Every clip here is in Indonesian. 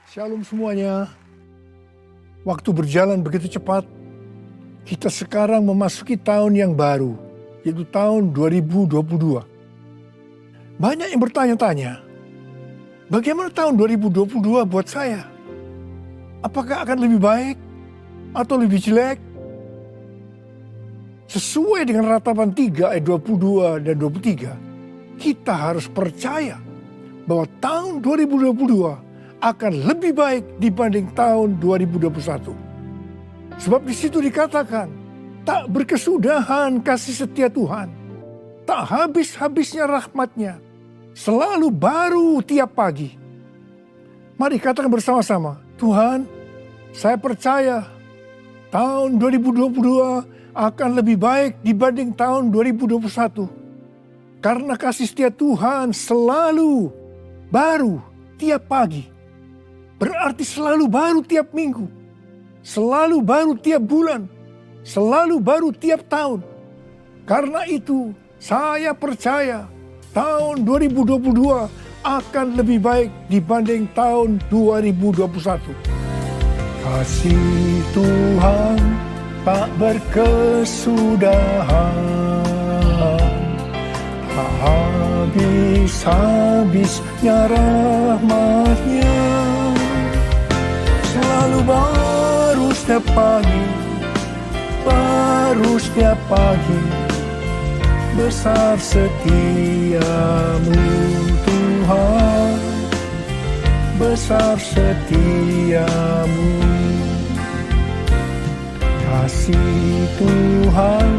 Shalom semuanya. Waktu berjalan begitu cepat. Kita sekarang memasuki tahun yang baru, yaitu tahun 2022. Banyak yang bertanya-tanya, bagaimana tahun 2022 buat saya? Apakah akan lebih baik atau lebih jelek? Sesuai dengan ratapan 3 ayat 22 dan 23, kita harus percaya bahwa tahun 2022 akan lebih baik dibanding tahun 2021. Sebab di situ dikatakan, tak berkesudahan kasih setia Tuhan, tak habis-habisnya rahmat-Nya, selalu baru tiap pagi. Mari katakan bersama-sama, Tuhan, saya percaya tahun 2022 akan lebih baik dibanding tahun 2021. Karena kasih setia Tuhan selalu baru tiap pagi. Berarti selalu baru tiap minggu, selalu baru tiap bulan, selalu baru tiap tahun. Karena itu saya percaya tahun 2022 akan lebih baik dibanding tahun 2021. Kasih Tuhan tak berkesudahan, tak habis-habisnya rahmat-Nya. Selalu baru setiap pagi, baru setiap pagi. Besar setiamu Tuhan, besar setiamu. Kasih Tuhan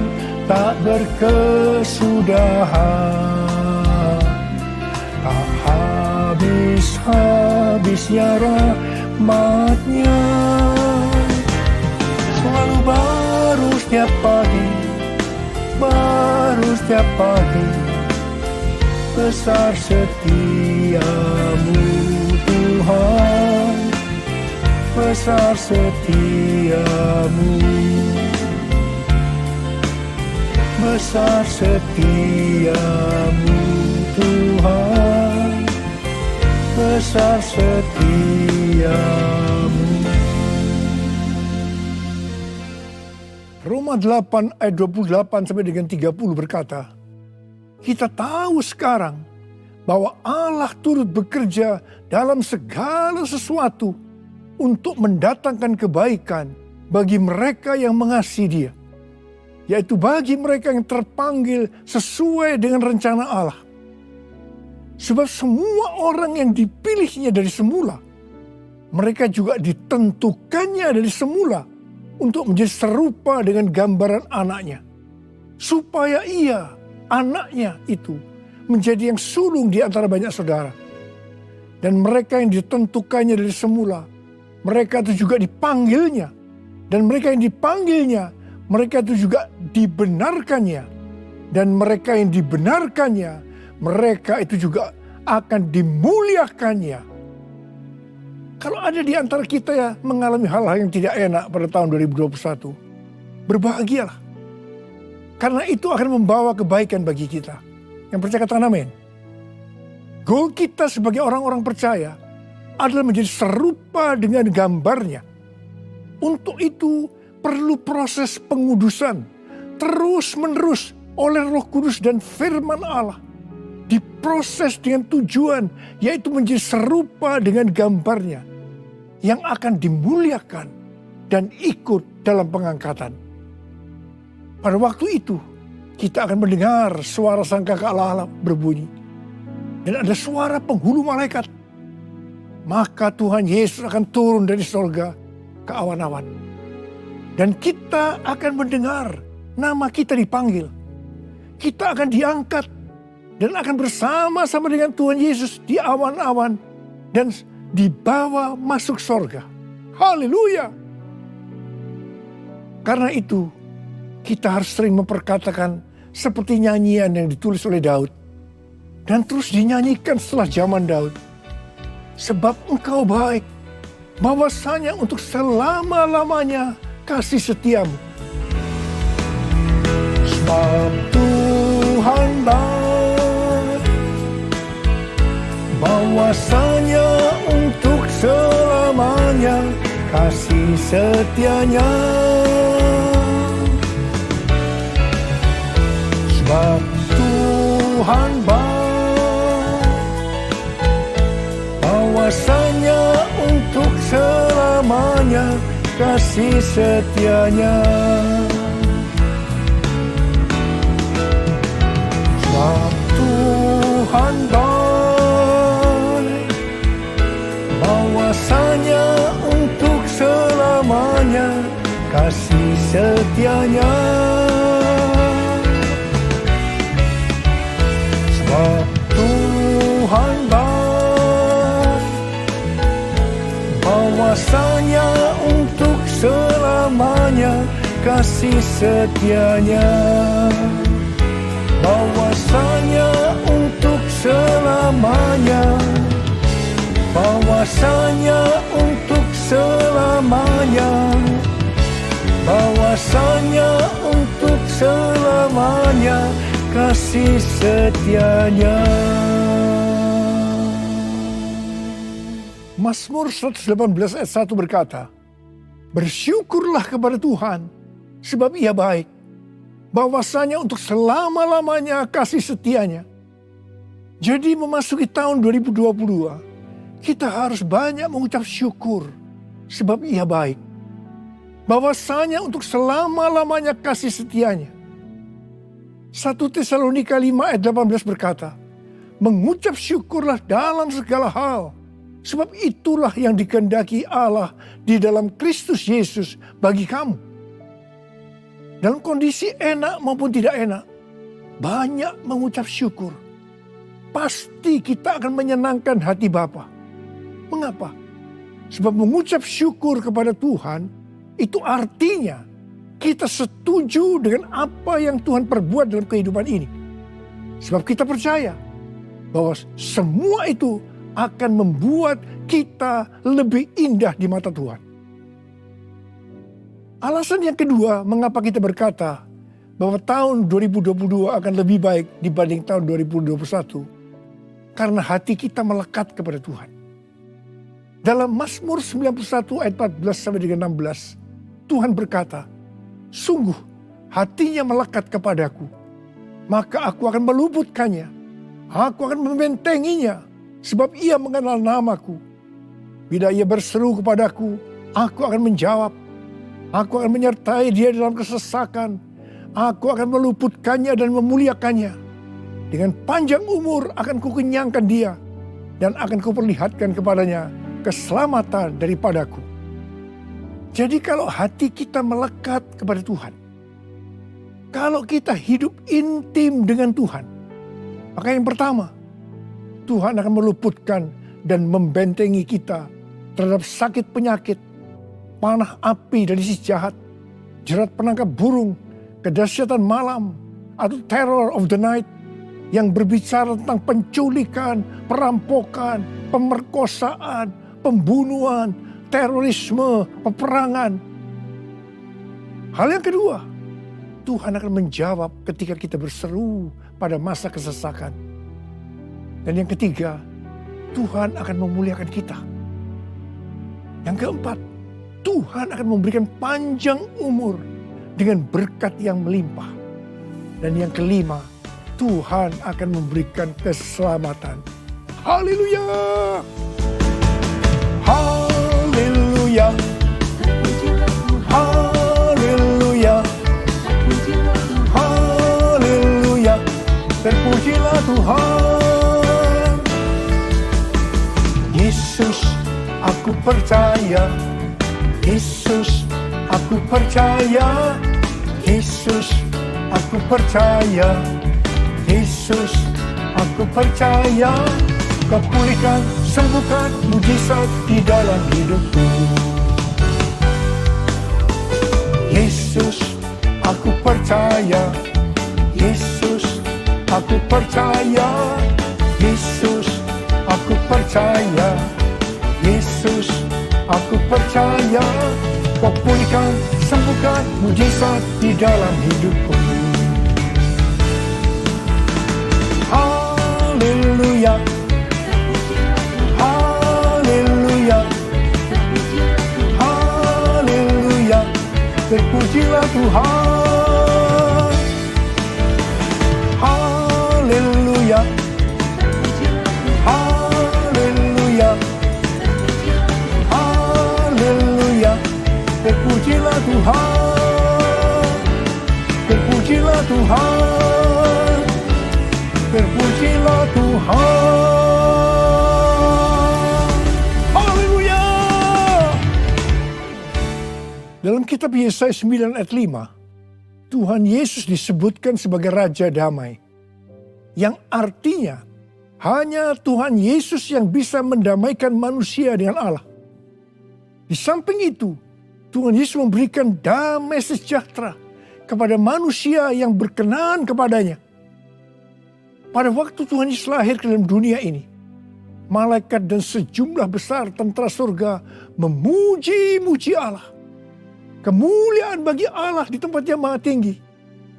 tak berkesudahan, tak habis-habisnya rahmat-Nya. Selalu baru setiap pagi, baru setiap pagi. Besar setiamu Tuhan, besar setiamu. Besar setiamu Tuhan, besar setiamu. Roma 8 ayat 28 sampai dengan 30 berkata, kita tahu sekarang bahwa Allah turut bekerja dalam segala sesuatu untuk mendatangkan kebaikan bagi mereka yang mengasihi Dia, yaitu bagi mereka yang terpanggil sesuai dengan rencana Allah. Sebab semua orang yang dipilihnya dari semula, mereka juga ditentukannya dari semula untuk menjadi serupa dengan gambaran anaknya, supaya ia, anaknya itu, menjadi yang sulung di antara banyak saudara. Dan mereka yang ditentukannya dari semula, mereka itu juga dipanggilnya. Dan mereka yang dipanggilnya, mereka itu juga dibenarkannya. Dan mereka yang dibenarkannya, mereka itu juga akan dimuliakannya. Kalau ada di antara kita ya mengalami hal-hal yang tidak enak pada tahun 2021, berbahagialah. Karena itu akan membawa kebaikan bagi kita. Yang percaya katakan amin. Goal kita sebagai orang-orang percaya adalah menjadi serupa dengan gambarnya. Untuk itu perlu proses pengudusan terus-menerus oleh Roh Kudus dan firman Allah. Diproses dengan tujuan, yaitu menjadi serupa dengan gambarnya yang akan dimuliakan dan ikut dalam pengangkatan. Pada waktu itu kita akan mendengar suara sangkakala Allah berbunyi, dan ada suara penghulu malaikat. Maka Tuhan Yesus akan turun dari sorga ke awan-awan, dan kita akan mendengar nama kita dipanggil. Kita akan diangkat dan akan bersama-sama dengan Tuhan Yesus di awan-awan dan dibawa masuk sorga. Haleluya! Karena itu kita harus sering memperkatakan seperti nyanyian yang ditulis oleh Daud dan terus dinyanyikan setelah zaman Daud. Sebab Engkau baik, bahwasanya untuk selama-lamanya kasih setiamu. Sebab Tuhan baik, bahwasanya untuk selama kasih setianya. Sebab Tuhan bahwasanya untuk selamanya kasih setianya. Sebab Tuhan baik, bahwasanya untuk selamanya kasih setianya. Sebab Tuhan baik, bahwasanya untuk selamanya kasih setianya. Bahwasanya untuk selamanya, bahwasanya untuk selamanya, bahwasanya untuk selamanya kasih setianya. Mazmur 118 ayat 1 berkata, bersyukurlah kepada Tuhan sebab Ia baik, bahwasanya untuk selama-lamanya kasih setianya. Jadi memasuki tahun 2022, kita harus banyak mengucap syukur sebab Ia baik, bahwasanya untuk selama-lamanya kasih setianya. 1 Tesalonika 5 ayat 18 berkata, mengucap syukurlah dalam segala hal, sebab itulah yang dikehendaki Allah di dalam Kristus Yesus bagi kamu. Dalam kondisi enak maupun tidak enak, banyak mengucap syukur. Pasti kita akan menyenangkan hati Bapa. Mengapa? Sebab mengucap syukur kepada Tuhan, itu artinya kita setuju dengan apa yang Tuhan perbuat dalam kehidupan ini. Sebab kita percaya bahwa semua itu akan membuat kita lebih indah di mata Tuhan. Alasan yang kedua mengapa kita berkata bahwa tahun 2022 akan lebih baik dibanding tahun 2021. Karena hati kita melekat kepada Tuhan. Dalam Mazmur 91 ayat 14-16, Tuhan berkata, sungguh hatinya melekat kepadaku, maka aku akan meluputkannya, aku akan membentenginya, sebab ia mengenal namaku. Bila ia berseru kepadaku, aku akan menjawab. Aku akan menyertai dia dalam kesesakan. Aku akan meluputkannya dan memuliakannya. Dengan panjang umur akan kukenyangkan dia. Dan akan kuperlihatkan kepadanya keselamatan daripadaku. Jadi kalau hati kita melekat kepada Tuhan. Kalau kita hidup intim dengan Tuhan. Maka yang pertama, Tuhan akan meluputkan dan membentengi kita terhadap sakit penyakit, panah api dari si jahat, jerat penangkap burung, kedahsyatan malam, atau terror of the night yang berbicara tentang penculikan, perampokan, pemerkosaan, pembunuhan, terorisme, peperangan. Hal yang kedua, Tuhan akan menjawab ketika kita berseru pada masa kesesakan. Dan yang ketiga, Tuhan akan memuliakan kita. Yang keempat, Tuhan akan memberikan panjang umur dengan berkat yang melimpah. Dan yang kelima, Tuhan akan memberikan keselamatan. Haleluya! Haleluya! Haleluya! Haleluya! Terpujilah Tuhan. Yesus, aku percaya. Yesus, aku percaya. Yesus, aku percaya. Yesus, aku percaya. Kau pulihkan, sembuhkan, mujizat di dalam hidupku. Yesus, aku percaya. Yesus, aku percaya. Yesus, aku percaya. Yesus, aku percaya. Kau pulihkan, sembuhkan, mujizat di dalam hidupku. Haleluya. Haleluya. Terpujilah Tuhan. Haleluya. Haleluya. Haleluya. Terpujilah Tuhan. Terpujilah Tuhan. Terpujilah Tuhan. Haleluya. Dalam kitab Yesaya 9 ayat 5, Tuhan Yesus disebutkan sebagai Raja Damai. Yang artinya hanya Tuhan Yesus yang bisa mendamaikan manusia dengan Allah. Di samping itu, Tuhan Yesus memberikan damai sejahtera kepada manusia yang berkenan kepadanya. Pada waktu Tuhan Yesus lahir ke dalam dunia ini, malaikat dan sejumlah besar tentara surga memuji-muji Allah. Kemuliaan bagi Allah di tempat yang maha tinggi,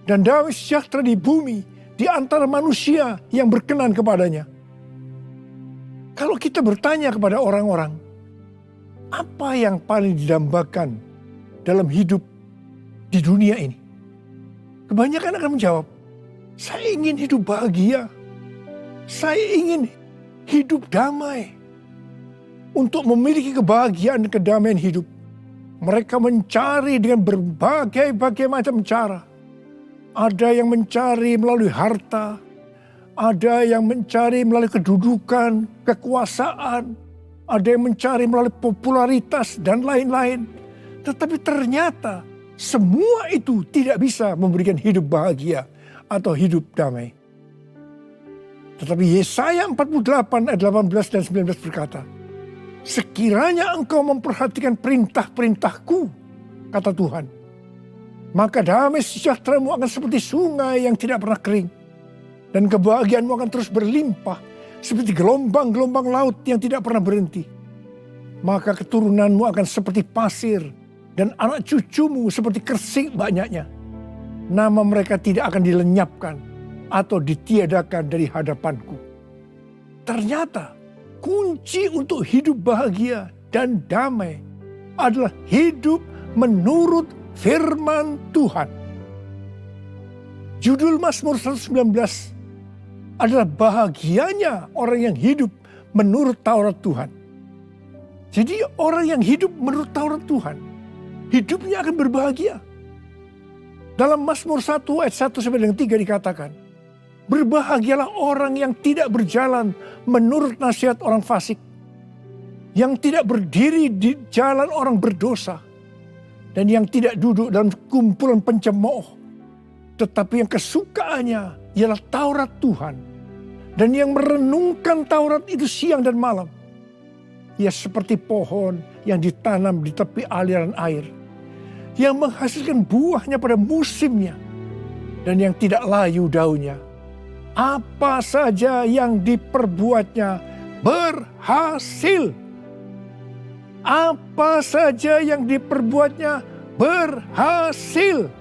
dan damai sejahtera di bumi di antara manusia yang berkenan kepadanya. Kalau kita bertanya kepada orang-orang, apa yang paling didambakan dalam hidup di dunia ini? Kebanyakan akan menjawab, saya ingin hidup bahagia. Saya ingin hidup damai. Untuk memiliki kebahagiaan dan kedamaian hidup, mereka mencari dengan berbagai macam cara. Ada yang mencari melalui harta, ada yang mencari melalui kedudukan, kekuasaan, ada yang mencari melalui popularitas dan lain-lain. Tetapi ternyata semua itu tidak bisa memberikan hidup bahagia atau hidup damai. Tetapi Yesaya 48 ayat 18 dan 19 berkata, sekiranya engkau memperhatikan perintah-perintahku, kata Tuhan, maka damai sejahteramu akan seperti sungai yang tidak pernah kering. Dan kebahagiaanmu akan terus berlimpah seperti gelombang-gelombang laut yang tidak pernah berhenti. Maka keturunanmu akan seperti pasir dan anak cucumu seperti kersik banyaknya. Nama mereka tidak akan dilenyapkan atau ditiadakan dari hadapanku. Ternyata kunci untuk hidup bahagia dan damai adalah hidup menurut firman Tuhan. Judul Mazmur 119 adalah bahagianya orang yang hidup menurut Taurat Tuhan. Jadi orang yang hidup menurut Taurat Tuhan, hidupnya akan berbahagia. Dalam Mazmur 1 ayat 1 sampai dengan 3 dikatakan, berbahagialah orang yang tidak berjalan menurut nasihat orang fasik, yang tidak berdiri di jalan orang berdosa, dan yang tidak duduk dalam kumpulan pencemooh, tetapi yang kesukaannya ialah Taurat Tuhan, dan yang merenungkan Taurat itu siang dan malam. Ia seperti pohon yang ditanam di tepi aliran air, yang menghasilkan buahnya pada musimnya, dan yang tidak layu daunnya. Apa saja yang diperbuatnya berhasil. Apa saja yang diperbuatnya berhasil.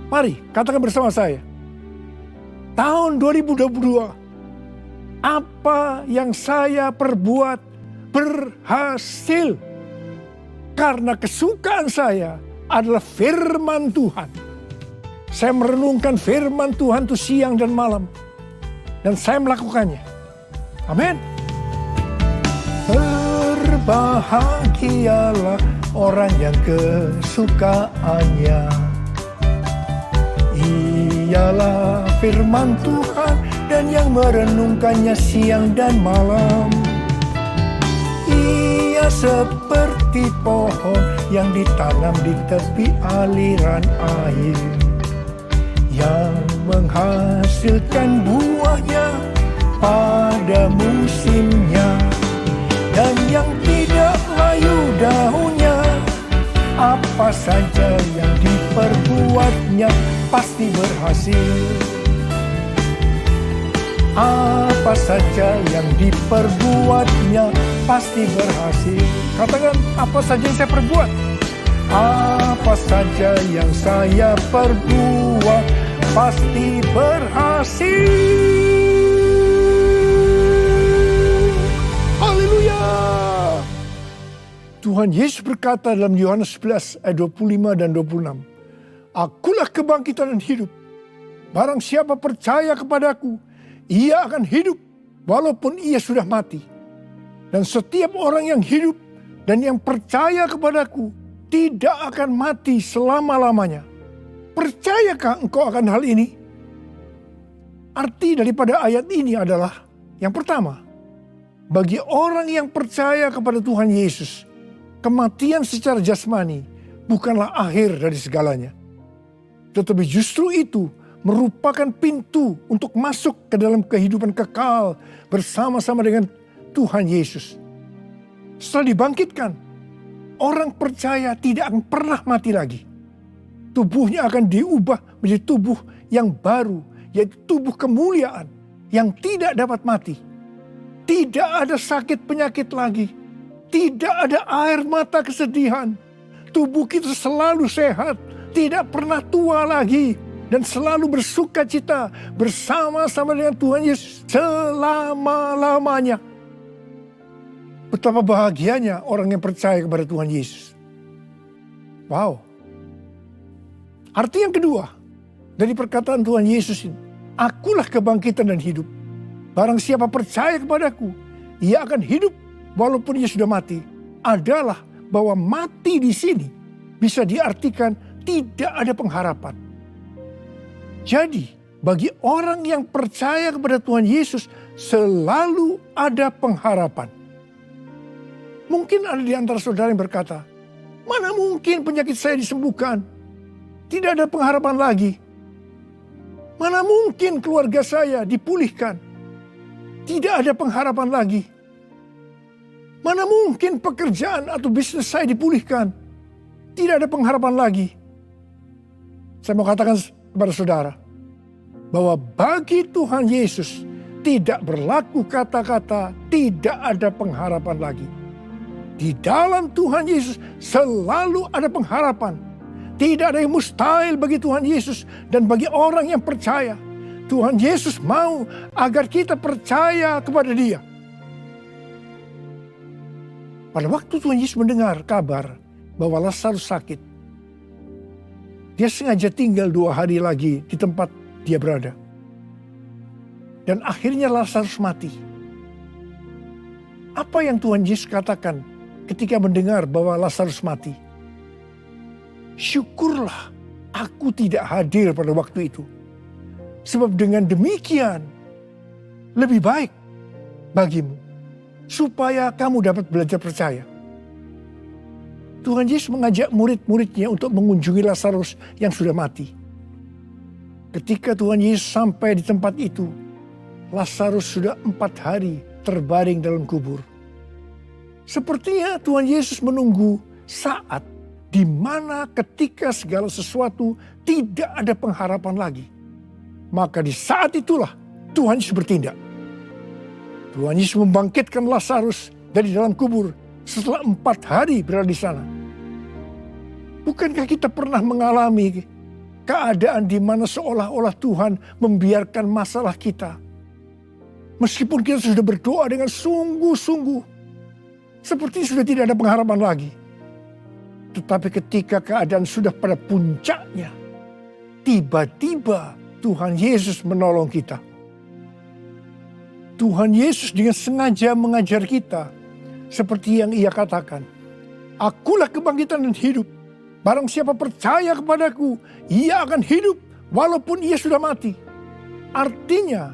Mari katakan bersama saya. Tahun 2022, apa yang saya perbuat berhasil. Karena kesukaan saya adalah firman Tuhan. Saya merenungkan firman Tuhan itu siang dan malam. Dan saya melakukannya. Amin. Berbahagialah orang yang kesukaannya ialah firman Tuhan, dan yang merenungkannya siang dan malam. Ia seperti pohon yang ditanam di tepi aliran air, yang menghasilkan buahnya pada musimnya, dan yang tidak layu daunnya. Apa saja yang diperbuatnya pasti berhasil. Apa saja yang diperbuatnya pasti berhasil. Katakan, apa saja yang saya perbuat? Apa saja yang saya perbuat pasti berhasil. Haleluya. Tuhan Yesus berkata dalam Yohanes 11 ayat 25 dan 26. Akulah kebangkitan dan hidup. Barang siapa percaya kepadaku, ia akan hidup walaupun ia sudah mati. Dan setiap orang yang hidup dan yang percaya kepadaku tidak akan mati selama-lamanya. Percayakah engkau akan hal ini? Arti daripada ayat ini adalah yang pertama, bagi orang yang percaya kepada Tuhan Yesus, kematian secara jasmani bukanlah akhir dari segalanya. Tetapi justru itu merupakan pintu untuk masuk ke dalam kehidupan kekal bersama-sama dengan Tuhan Yesus. Setelah dibangkitkan, orang percaya tidak akan pernah mati lagi. Tubuhnya akan diubah menjadi tubuh yang baru, yaitu tubuh kemuliaan yang tidak dapat mati. Tidak ada sakit penyakit lagi. Tidak ada air mata kesedihan. Tubuh kita selalu sehat, tidak pernah tua lagi. Dan selalu bersuka cita bersama-sama dengan Tuhan Yesus selama-lamanya. Betapa bahagianya orang yang percaya kepada Tuhan Yesus. Wow. Arti yang kedua dari perkataan Tuhan Yesus ini, akulah kebangkitan dan hidup. Barang siapa percaya kepadaku, ia akan hidup walaupun ia sudah mati. Adalah bahwa mati di sini bisa diartikan tidak ada pengharapan. Jadi bagi orang yang percaya kepada Tuhan Yesus selalu ada pengharapan. Mungkin ada di antara saudara yang berkata, mana mungkin penyakit saya disembuhkan? Tidak ada pengharapan lagi. Mana mungkin keluarga saya dipulihkan? Tidak ada pengharapan lagi. Mana mungkin pekerjaan atau bisnis saya dipulihkan? Tidak ada pengharapan lagi. Saya mau katakan kepada saudara, bahwa bagi Tuhan Yesus tidak berlaku kata-kata tidak ada pengharapan lagi. Di dalam Tuhan Yesus selalu ada pengharapan. Tidak ada yang mustahil bagi Tuhan Yesus dan bagi orang yang percaya. Tuhan Yesus mau agar kita percaya kepada Dia. Pada waktu Tuhan Yesus mendengar kabar bahwa Lazarus sakit, Dia sengaja tinggal 2 hari lagi di tempat dia berada. Dan akhirnya Lazarus mati. Apa yang Tuhan Yesus katakan ketika mendengar bahwa Lazarus mati? Syukurlah aku tidak hadir pada waktu itu. Sebab dengan demikian lebih baik bagimu. Supaya kamu dapat belajar percaya. Tuhan Yesus mengajak murid-muridnya untuk mengunjungi Lazarus yang sudah mati. Ketika Tuhan Yesus sampai di tempat itu, Lazarus sudah 4 hari terbaring dalam kubur. Sepertinya Tuhan Yesus menunggu saat di mana ketika segala sesuatu tidak ada pengharapan lagi. Maka di saat itulah Tuhan Yesus bertindak. Tuhan Yesus membangkitkan Lazarus dari dalam kubur setelah 4 hari berada di sana. Bukankah kita pernah mengalami keadaan di mana seolah-olah Tuhan membiarkan masalah kita? Meskipun kita sudah berdoa dengan sungguh-sungguh, seperti sudah tidak ada pengharapan lagi. Tetapi ketika keadaan sudah pada puncaknya, tiba-tiba Tuhan Yesus menolong kita. Tuhan Yesus dengan sengaja mengajar kita seperti yang Ia katakan. Akulah kebangkitan dan hidup. Barang siapa percaya kepadaku, ia akan hidup walaupun ia sudah mati. Artinya,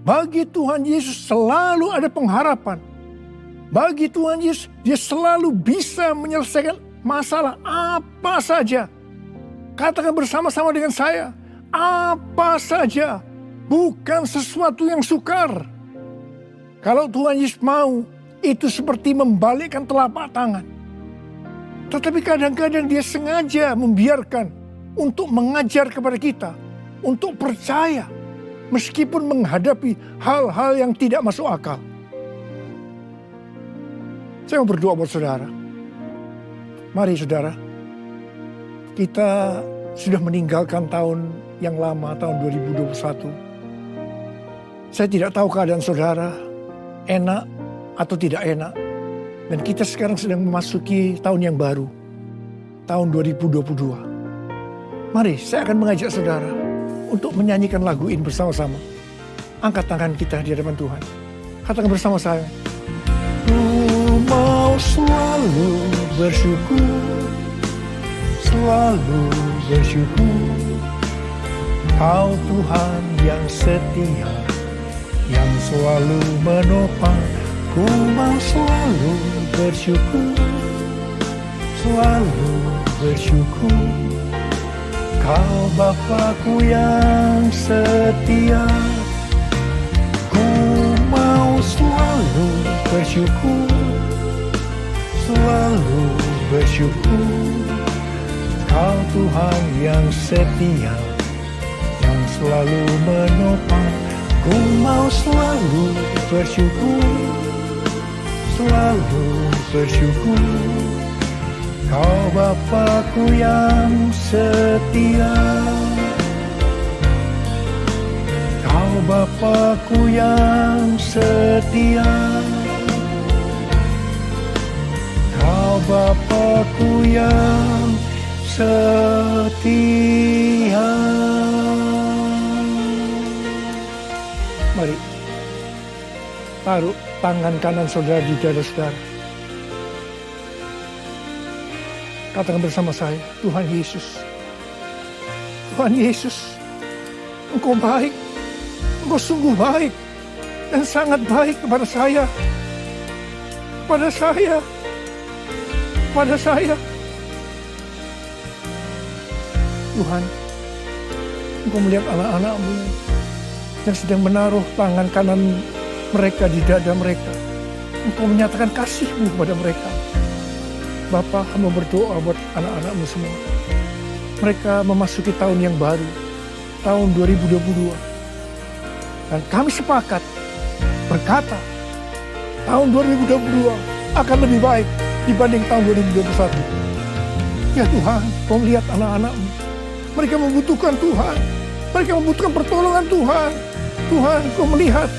bagi Tuhan Yesus selalu ada pengharapan. Bagi Tuhan Yesus, Dia selalu bisa menyelesaikan masalah apa saja. Katakan bersama-sama dengan saya, apa saja, bukan sesuatu yang sukar. Kalau Tuhan Yesus mau, itu seperti membalikkan telapak tangan. Tetapi kadang-kadang Dia sengaja membiarkan untuk mengajar kepada kita, untuk percaya, meskipun menghadapi hal-hal yang tidak masuk akal. Saya mau berdoa buat saudara. Mari saudara, kita sudah meninggalkan tahun yang lama, tahun 2021. Saya tidak tahu keadaan saudara, enak atau tidak enak. Dan kita sekarang sedang memasuki tahun yang baru, tahun 2022. Mari saya akan mengajak saudara untuk menyanyikan lagu ini bersama-sama. Angkat tangan kita di hadapan Tuhan. Katakan bersama saya. Ku mau selalu bersyukur, selalu bersyukur. Kau Tuhan yang setia, yang selalu menopang. Ku mau selalu bersyukur, selalu bersyukur. Kau Bapa-Ku yang setia. Ku mau selalu bersyukur, selalu bersyukur. Kau Tuhan yang setia, yang selalu menopang. Ku mau selalu bersyukur, selalu bersyukur. Kau Bapa-Ku yang setia. Kau Bapa-Ku yang setia. Kau Bapa-Ku yang setia. Mari taruh tangan kanan saudara di dada saudara. Katakan bersama saya, Tuhan Yesus. Tuhan Yesus, Engkau baik. Engkau sungguh baik dan sangat baik kepada saya. Kepada saya. Kepada saya. Tuhan, Engkau melihat anak-anak-Mu yang sedang menaruh tangan kanan mereka di dada mereka. Engkau menyatakan kasih-Mu kepada mereka. Bapa, hamba berdoa buat anak-anak-Mu semua. Mereka memasuki tahun yang baru, tahun 2022. Dan kami sepakat berkata, tahun 2022 akan lebih baik dibanding tahun 2021. Ya Tuhan, Kau melihat anak-anak-Mu. Mereka membutuhkan Tuhan. Mereka membutuhkan pertolongan Tuhan. Tuhan, Kau melihat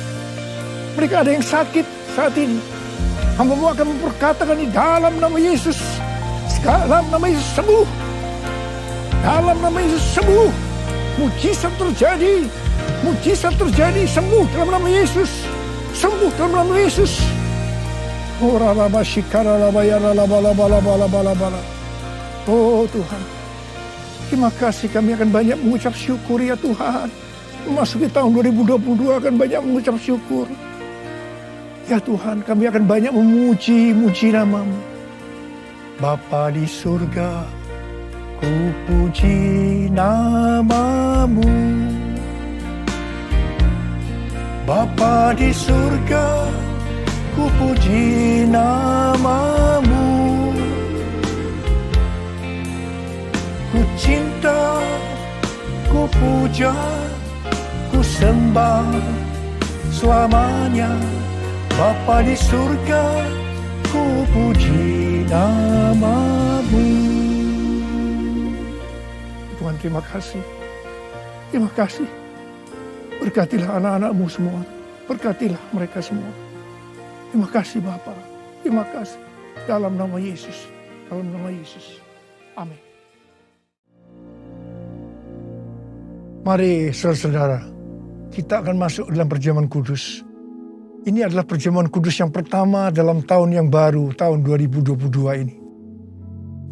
mereka ada yang sakit saat ini. Hamba-Mu akan memperkatakan di dalam nama Yesus. Dalam nama Yesus sembuh. Dalam nama Yesus sembuh. Mujizat terjadi. Mujizat terjadi. Sembuh dalam nama Yesus. Sembuh dalam nama Yesus. Oh Tuhan. Terima kasih, kami akan banyak mengucap syukur ya Tuhan. Memasuki tahun 2022 akan banyak mengucap syukur. Ya Tuhan, kami akan banyak memuji nama-Mu. Bapa di surga, ku puji nama-Mu. Bapa di surga, ku puji nama-Mu. Ku cinta, ku puja, ku sembah selamanya. Bapa di surga, ku puji nama-Mu. Tuhan, terima kasih. Terima kasih. Berkatilah anak-anak-Mu semua. Berkatilah mereka semua. Terima kasih Bapa. Terima kasih. Dalam nama Yesus. Dalam nama Yesus. Amin. Mari saudara-saudara, kita akan masuk dalam perjamuan kudus. Ini adalah perjamuan kudus yang pertama dalam tahun yang baru, tahun 2022 ini.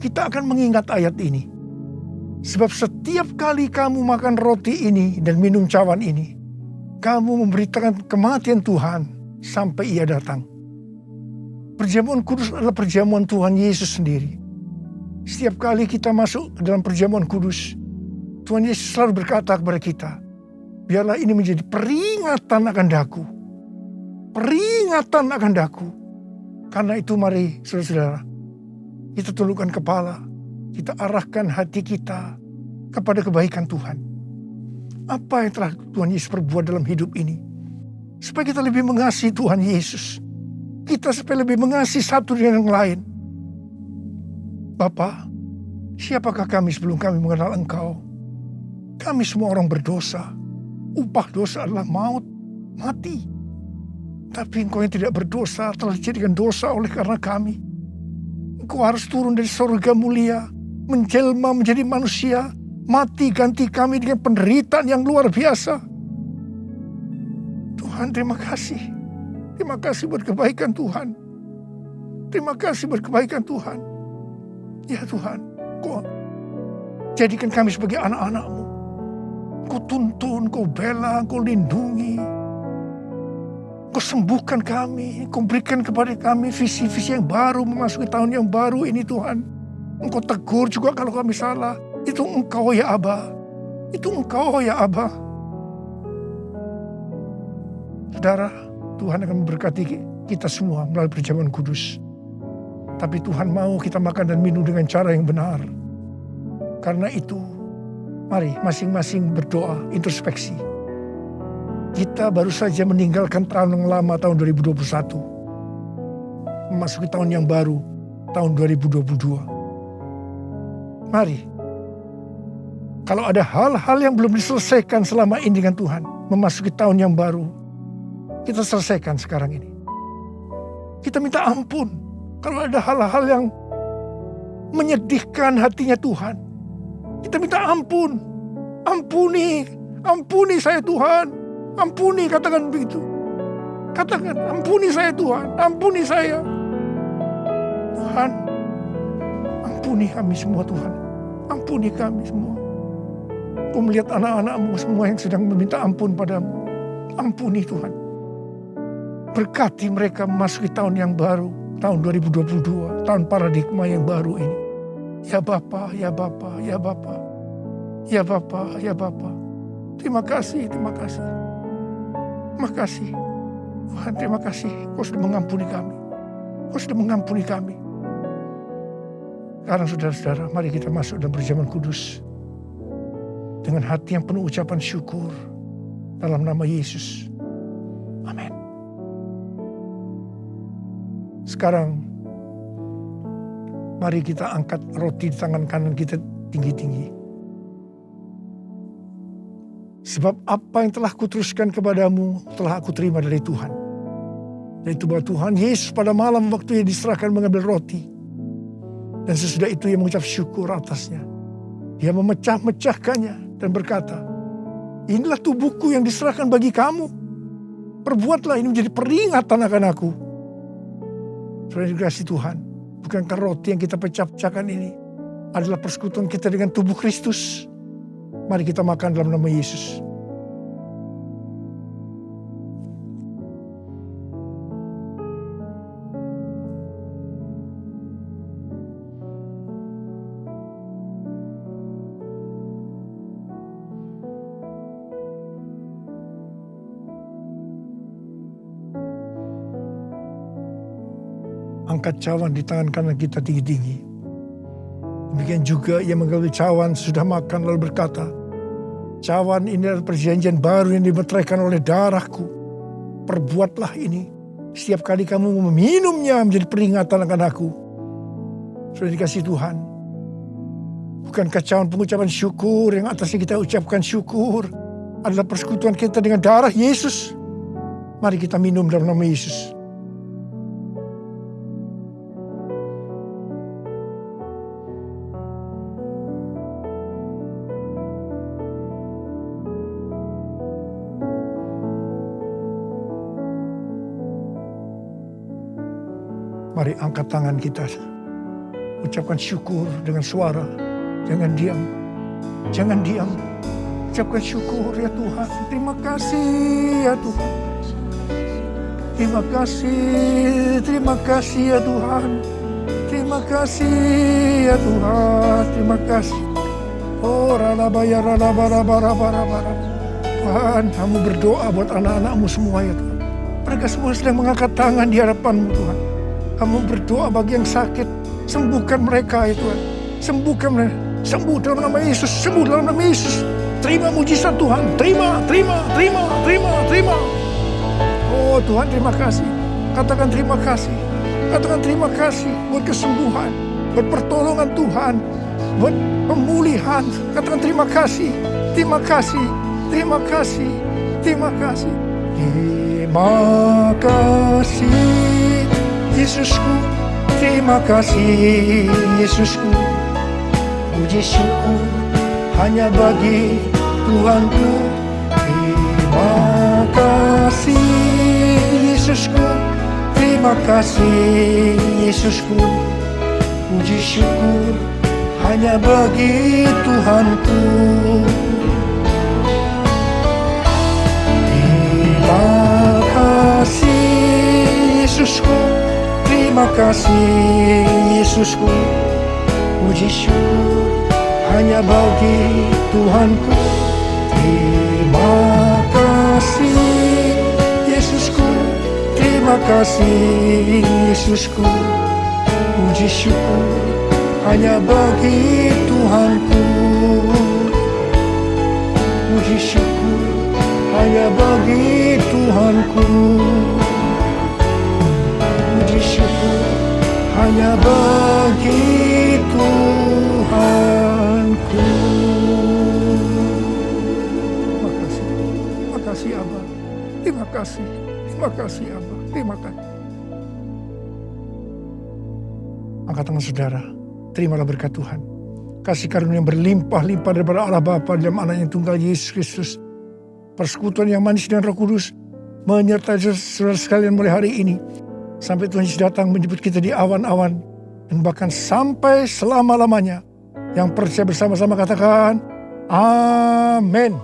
Kita akan mengingat ayat ini. Sebab setiap kali kamu makan roti ini dan minum cawan ini, kamu memberitakan kematian Tuhan sampai Ia datang. Perjamuan kudus adalah perjamuan Tuhan Yesus sendiri. Setiap kali kita masuk ke dalam perjamuan kudus, Tuhan Yesus selalu berkata kepada kita, biarlah ini menjadi peringatan akan daku. Peringatan akan daku. Karena itu mari saudara-saudara, kita tundukkan kepala, kita arahkan hati kita kepada kebaikan Tuhan. Apa yang telah Tuhan Yesus perbuat dalam hidup ini? Supaya kita lebih mengasihi Tuhan Yesus. Kita supaya lebih mengasihi satu dengan yang lain. Bapa, siapakah kami sebelum kami mengenal Engkau? Kami semua orang berdosa. Upah dosa adalah maut, mati. Tapi Engkau yang tidak berdosa telah dijadikan dosa oleh karena kami. Engkau harus turun dari surga mulia, menjelma menjadi manusia, mati ganti kami dengan penderitaan yang luar biasa. Tuhan, terima kasih. Terima kasih buat kebaikan Tuhan. Terima kasih buat kebaikan Tuhan. Ya Tuhan, Engkau jadikan kami sebagai anak-anak-Mu. Engkau tuntun, Engkau bela, Engkau lindungi. Engkau sembuhkan kami, Engkau berikan kepada kami visi-visi yang baru memasuki tahun yang baru ini Tuhan. Engkau tegur juga kalau kami salah. Itu Engkau ya Aba. Itu Engkau ya Aba. Saudara, Tuhan akan memberkati kita semua melalui perjamuan kudus. Tapi Tuhan mau kita makan dan minum dengan cara yang benar. Karena itu, mari masing-masing berdoa, introspeksi. Kita baru saja meninggalkan tahun yang lama, tahun 2021. Memasuki tahun yang baru, tahun 2022. Mari, kalau ada hal-hal yang belum diselesaikan selama ini dengan Tuhan, memasuki tahun yang baru, kita selesaikan sekarang ini. Kita minta ampun. Kalau ada hal-hal yang menyedihkan hatinya Tuhan, kita minta ampun. Ampuni saya Tuhan. Ampuni, katakan begitu. Katakan, ampuni saya Tuhan, ampuni saya. Tuhan, ampuni kami semua Tuhan. Ampuni kami semua. Kau melihat anak-anak-Mu semua yang sedang meminta ampun padamu. Ampuni Tuhan. Berkati mereka memasuki tahun yang baru. Tahun 2022, tahun paradigma yang baru ini. Ya Bapa, ya Bapa, ya Bapa. Ya Bapa, ya Bapa. Terima kasih, terima kasih. Terima kasih. Tuhan, terima kasih. Kau sudah mengampuni kami. Kau sudah mengampuni kami. Sekarang saudara-saudara, mari kita masuk dalam perjamuan kudus. Dengan hati yang penuh ucapan syukur. Dalam nama Yesus. Amin. Sekarang, mari kita angkat roti di tangan kanan kita tinggi-tinggi. Sebab apa yang telah kuteruskan kepadamu telah aku terima dari Tuhan. Yaitu bahwa Tuhan Yesus pada malam waktu ia diserahkan mengambil roti. Dan sesudah itu ia mengucap syukur atasnya. Dia memecah-mecahkannya dan berkata, inilah tubuhku yang diserahkan bagi kamu. Perbuatlah ini menjadi peringatan akan aku. Saudara dikasihi Tuhan, bukankah roti yang kita pecah-pecahkan ini adalah persekutuan kita dengan tubuh Kristus? Mari kita makan dalam nama Yesus. Angkat cawan di tangan kanan kita tinggi-tinggi. Demikian juga ia mengambil cawan sudah makan lalu berkata, cawan ini adalah perjanjian baru yang dimeteraikan oleh darahku. Perbuatlah ini setiap kali kamu meminumnya menjadi peringatan akan aku. Sudah dikasih Tuhan. Bukankah cawan pengucapan syukur yang atasnya kita ucapkan syukur adalah persekutuan kita dengan darah Yesus. Mari kita minum dalam nama Yesus. Mari angkat tangan kita. Ucapkan syukur dengan suara. Jangan diam. Jangan diam. Ucapkan syukur ya Tuhan. Terima kasih ya Tuhan. Terima kasih. Terima kasih ya Tuhan. Terima kasih ya Tuhan. Terima kasih. Oh ralabaya ralabarabarabarabara. Tuhan, kamu berdoa buat anak-anakmu semua ya Tuhan. Mereka semua sedang mengangkat tangan di hadapan-Mu Tuhan. Kamu berdoa bagi yang sakit, sembuhkan mereka ya Tuhan. Sembuhkan mereka, sembuh dalam nama Yesus, sembuh dalam nama Yesus. Terima mujizat Tuhan, terima. Oh Tuhan, terima kasih. Katakan terima kasih. Katakan terima kasih buat kesembuhan, buat pertolongan Tuhan, buat pemulihan. Katakan terima kasih, terima kasih, terima kasih, terima kasih. Terima kasih Yesusku, terima kasih Yesusku. Puji syukur hanya bagi Tuhanku. Terima kasih Yesusku, terima kasih Yesusku. Puji syukur hanya bagi Tuhanku. Terima kasih Yesusku, terima kasih Yesusku. Puji syukur hanya bagi Tuhanku. Terima kasih Yesusku, terima kasih Yesusku. Puji syukur hanya bagi Tuhanku. Puji syukur hanya bagi Tuhanku. Puji syukur hanya bagi Tuhanku. Terima kasih Abba. Terima kasih Abba. Terima kasih. Angkat tangan saudara, terimalah berkat Tuhan. Kasih karunia yang berlimpah-limpah daripada Allah Bapa dalam anaknya tunggal Yesus Kristus. Persekutuan yang manis dan Roh Kudus menyertai saudara sekalian mulai hari ini. Sampai Tuhan Yesus datang menjemput kita di awan-awan. Dan bahkan sampai selama-lamanya. Yang percaya bersama-sama katakan, Amin.